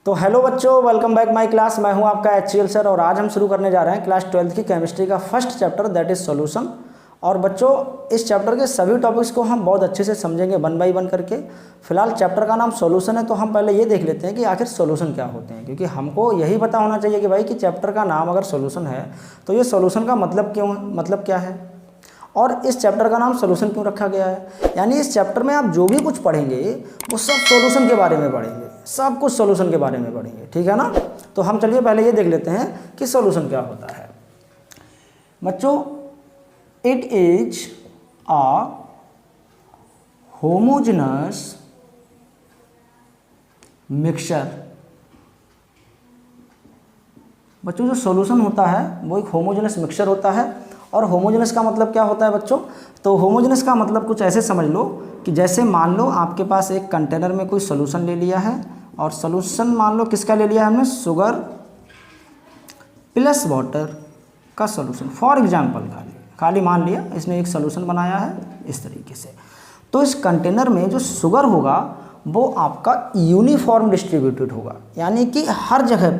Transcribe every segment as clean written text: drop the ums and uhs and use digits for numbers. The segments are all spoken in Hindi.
तो हेलो बच्चों, वेलकम बैक माय क्लास। मैं हूं आपका HCL सर और आज हम शुरू करने जा रहे हैं क्लास 12th की केमिस्ट्री का first chapter that is solution. और बच्चों इस चैप्टर के सभी टॉपिक्स को हम बहुत अच्छे से समझेंगे वन बाय वन करके। फिलहाल चैप्टर का नाम सॉल्यूशन है, तो हम पहले ये देख लेते हैं कि आखिर सॉल्यूशन क्या होते हैं, क्योंकि हमको यही पता होना चाहिए कि भाई कि चैप्टर का नाम अगर सॉल्यूशन है तो ये सॉल्यूशन का मतलब क्या है और इस चैप्टर का नाम सॉल्यूशन क्यों रखा गया है। यानी इस चैप्टर में आप जो भी कुछ पढ़ेंगे वो सब सॉल्यूशन के बारे में पढ़ेंगे, सब कुछ सॉल्यूशन के बारे में पढ़ेंगे, ठीक है ना। तो हम चलिए पहले ये देख लेते हैं कि सॉल्यूशन क्या होता है। बच्चों, it is a homogeneous mixture. बच्चों जो सॉल्यूशन होता है वो एक होमोजेनस मिक्सचर होता है। और होमोजेनस का मतलब क्या होता है बच्चों? तो होमोजेनस का मतलब कुछ ऐसे समझ लो कि जैसे मान लो आपके पास एक कंटेनर में कोई सॉल्यूशन ले लिया है और सॉल्यूशन मान लो किसका ले लिया है हमने, शुगर प्लस वाटर का सॉल्यूशन। फॉर एग्जांपल खाली मान लिया इसने एक सॉल्यूशन बनाया है इस तरीके से। तो इस कंटेनर में जो शुगर होगा वो आपका यूनिफॉर्म डिस्ट्रीब्यूटेड होगा, यानी कि हर जगह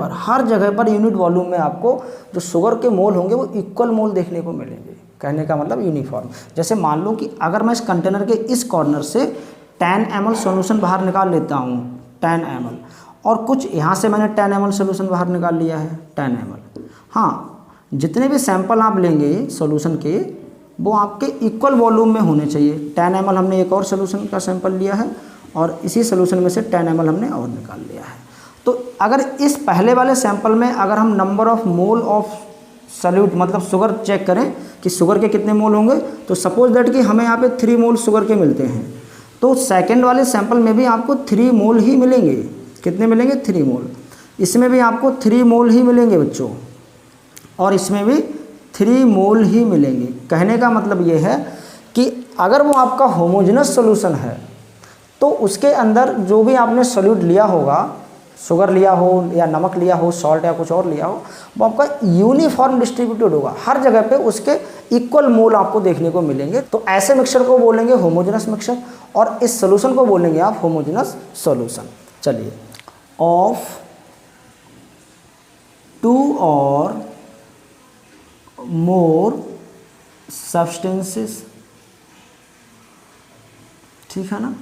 पर यूनिट वॉल्यूम में आपको जो शुगर के मोल होंगे वो इक्वल मोल देखने को मिलेंगे। कहने का मतलब यूनिफॉर्म। जैसे मान लो कि अगर मैं इस कंटेनर के इस कॉर्नर से 10 ml सॉल्यूशन बाहर निकाल लेता हूँ, 10 ml, और कुछ यहाँ से मैंने 10 ml सॉल्यूशन बाहर निकाल लिया है, 10 ml। हाँ, जितने भी सैंपल आप लेंगे सॉल्यूशन के वो आपके इक्वल वॉल्यूम में होने चाहिए। 10 ml हमने एक और सॉल्यूशन का सैंपल लिया है और इसी सॉल्यूशन में से 10 ml हमने और निकाल लिया है। तो अगर इस पहले वाले सैंपल में अगर हम number of mole of solute मतलब शुगर चेक करें कि शुगर के कितने मोल होंगे, तो सपोज दैट कि हमें यहाँ पे 3 मोल शुगर के मिलते हैं, तो सेकंड वाले सैंपल में भी आपको 3 मोल ही मिलेंगे। कितने मिलेंगे? 3 मोल। इसमें भी आपको 3 मोल ही मिलेंगे बच्चों, और इसमें भी 3 मोल ही मिलेंगे। कहने का मतलब ये है कि अगर वो आपका होमोजेनस सॉल्यूशन है तो उसके अंदर जो भी आपने सॉल्यूट लिया होगा, शुगर लिया हो या नमक लिया हो, सॉल्ट या कुछ और लिया हो, वो आपका यूनिफॉर्म डिस्ट्रीब्यूटेड होगा। हर जगह पे उसके इक्वल मोल आपको देखने को मिलेंगे। तो ऐसे मिक्सचर को बोलेंगे होमोजेनस मिक्सचर और इस सॉल्यूशन को बोलेंगे आप होमोजेनस सॉल्यूशन। चलिए, ऑफ 2 और मोर सब्सटेंसेस, ठीक है ना।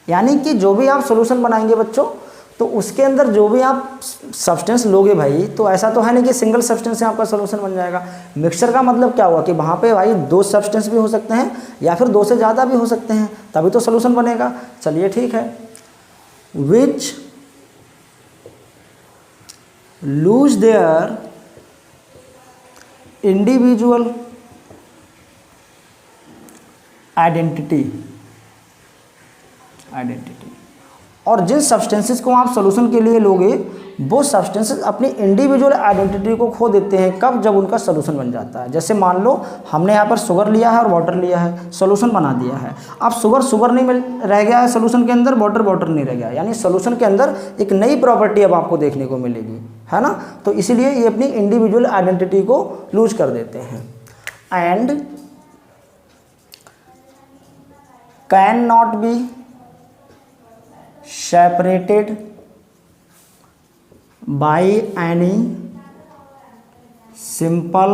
यानी कि जो भी आप सॉल्यूशन बनाएंगे बच्चों, तो उसके अंदर जो भी आप सब्सटेंस लोगे भाई, तो ऐसा तो है नहीं कि सिंगल सब्सटेंस से आपका सॉल्यूशन बन जाएगा। मिक्सचर का मतलब क्या हुआ कि वहाँ पे भाई 2 सब्सटेंस भी हो सकते हैं या फिर 2 से ज़्यादा भी हो सकते हैं, तभी तो सॉल्यूशन बनेगा। चलिए ठीक है। विच लूज देयर इंडिविजुअल आइडेंटिटी, और जिन सब्सटेंसेस को आप सॉल्यूशन के लिए लोगे वो सब्सटेंसेस अपनी इंडिविजुअल आइडेंटिटी को खो देते हैं। कब? जब उनका सॉल्यूशन बन जाता है। जैसे मान लो हमने यहाँ पर शुगर लिया है और वाटर लिया है, सॉल्यूशन बना दिया है। अब शुगर नहीं रह गया है सॉल्यूशन के अंदर, वाटर नहीं रह गया, यानी सॉल्यूशन के अंदर एक नई प्रॉपर्टी अब आपको देखने को मिलेगी, है ना। तो इसीलिए ये अपनी इंडिविजुअल आइडेंटिटी को लूज कर देते हैं। And can not be separated by any simple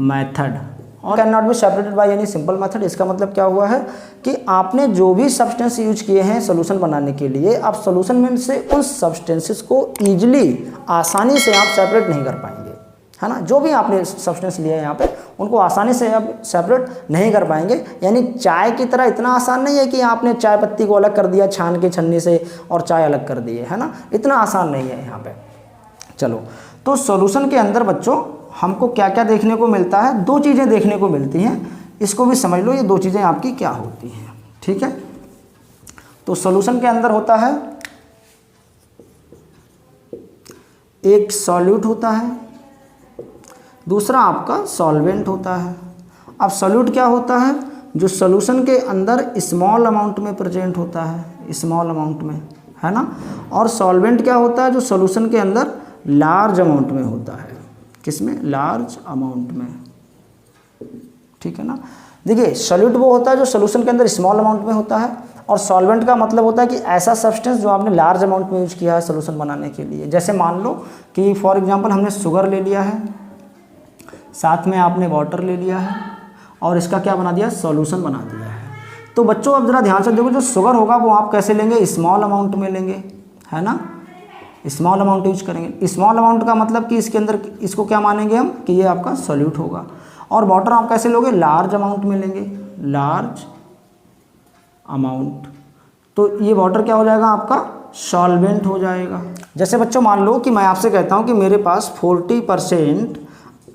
method और can not be separated by any simple method. इसका मतलब क्या हुआ है कि आपने जो भी सब्सटेंस यूज किए हैं सॉल्यूशन बनाने के लिए, आप सॉल्यूशन में से उन सब्सटेंसेस को ईजिली आसानी से आप सेपरेट नहीं कर पाएंगे, है ना। जो भी आपने सब्सटेंस लिया है यहाँ पे उनको आसानी से आप सेपरेट नहीं कर पाएंगे। यानी चाय की तरह इतना आसान नहीं है कि आपने चाय पत्ती को अलग कर दिया छान के छन्नी से और चाय अलग कर दी है ना, इतना आसान नहीं है यहाँ पे। चलो, तो सॉल्यूशन के अंदर बच्चों हमको क्या क्या देखने को मिलता है? 2 चीज़ें देखने को मिलती हैं, इसको भी समझ लो। ये 2 चीज़ें आपकी क्या होती हैं, ठीक है। तो सॉल्यूशन के अंदर होता है एक सॉल्यूट होता है, दूसरा आपका सॉल्वेंट होता है। अब सॉल्यूट क्या होता है? जो सॉल्यूशन के अंदर स्मॉल अमाउंट में प्रेजेंट होता है, स्मॉल अमाउंट में, है ना। और सॉल्वेंट क्या होता है? जो सॉल्यूशन के अंदर लार्ज अमाउंट में होता है। किसमें? लार्ज अमाउंट में, ठीक है ना। देखिए, सॉल्यूट वो होता है जो सॉल्यूशन के अंदर स्मॉल अमाउंट में होता है, और सॉल्वेंट का मतलब होता है कि ऐसा सब्सटेंस जो आपने लार्ज अमाउंट में यूज किया है सोल्यूशन बनाने के लिए। जैसे मान लो कि फॉर एग्जांपल हमने शुगर ले लिया है, साथ में आपने वाटर ले लिया है और इसका क्या बना दिया, सॉल्यूशन बना दिया है। तो बच्चों अब ज़रा ध्यान से देखो, जो शुगर होगा वो आप कैसे लेंगे, स्मॉल अमाउंट में लेंगे, है ना, स्मॉल अमाउंट यूज करेंगे। स्मॉल अमाउंट का मतलब कि इसके अंदर इसको क्या मानेंगे हम कि ये आपका सॉल्यूट होगा। और वाटर आप कैसे लोगे, लार्ज अमाउंट में लेंगे, लार्ज अमाउंट, तो ये वाटर क्या हो जाएगा आपका, सॉल्वेंट हो जाएगा। जैसे बच्चों मान लो कि मैं आपसे कहता हूँ कि मेरे पास 40%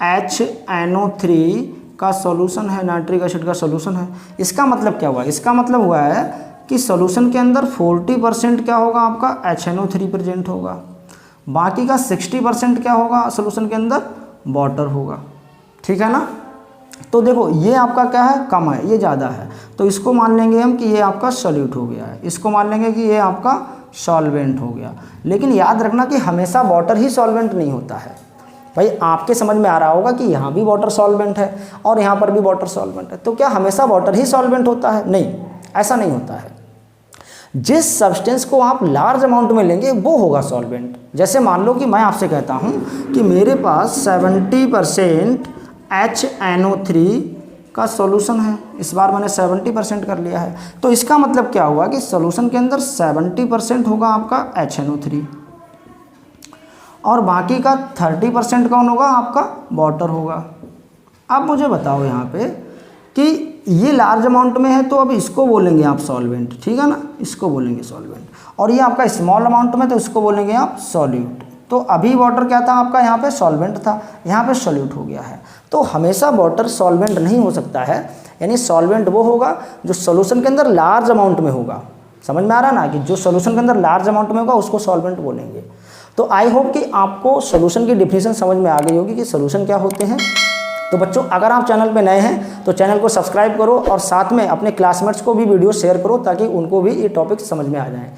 HNO3 का सॉल्यूशन है, नाइट्रिक एसिड का सॉल्यूशन है। इसका मतलब क्या हुआ, इसका मतलब हुआ है कि सॉल्यूशन के अंदर 40% क्या होगा आपका, HNO3 प्रेजेंट होगा, बाकी का 60% क्या होगा सॉल्यूशन के अंदर, वाटर होगा। ठीक है ना। तो देखो ये आपका क्या है, कम है, ये ज़्यादा है, तो इसको मान लेंगे हम कि ये आपका सॉल्यूट हो गया है, इसको मान लेंगे कि ये आपका सॉल्वेंट हो गया। लेकिन याद रखना कि हमेशा वाटर ही सॉल्वेंट नहीं होता है। भाई आपके समझ में आ रहा होगा कि यहाँ भी वाटर सॉल्वेंट है और यहाँ पर भी वाटर सॉल्वेंट है, तो क्या हमेशा वाटर ही सॉल्वेंट होता है, नहीं, ऐसा नहीं होता है। जिस सब्सटेंस को आप लार्ज अमाउंट में लेंगे वो होगा सॉल्वेंट। जैसे मान लो कि मैं आपसे कहता हूँ कि मेरे पास 70% HNO3 का सॉल्यूशन है, इस बार मैंने 70% कर लिया है, तो इसका मतलब क्या हुआ कि सॉल्यूशन के अंदर 70% होगा आपका HNO3 और बाकी का 30% कौन होगा आपका, वाटर होगा। अब मुझे बताओ यहाँ पे कि ये लार्ज अमाउंट में है तो अब इसको बोलेंगे आप सॉल्वेंट, ठीक है ना, इसको बोलेंगे सॉल्वेंट, और ये आपका स्मॉल अमाउंट में तो इसको बोलेंगे आप सॉल्यूट। तो अभी वाटर क्या था आपका, यहाँ पे सॉल्वेंट था, यहाँ पे सॉल्यूट हो गया है। तो हमेशा वाटर सॉल्वेंट नहीं हो सकता है, यानी सॉल्वेंट वो होगा जो सॉल्यूशन के अंदर लार्ज अमाउंट में होगा। समझ में आ रहा है ना, कि जो सॉल्यूशन के अंदर लार्ज अमाउंट में होगा उसको सॉल्वेंट बोलेंगे। तो आई होप कि आपको सॉल्यूशन की डिफिनेशन समझ में आ गई होगी कि सॉल्यूशन क्या होते हैं। तो बच्चों अगर आप चैनल पे नए हैं तो चैनल को सब्सक्राइब करो और साथ में अपने क्लासमेट्स को भी वीडियो शेयर करो ताकि उनको भी ये टॉपिक समझ में आ जाएं।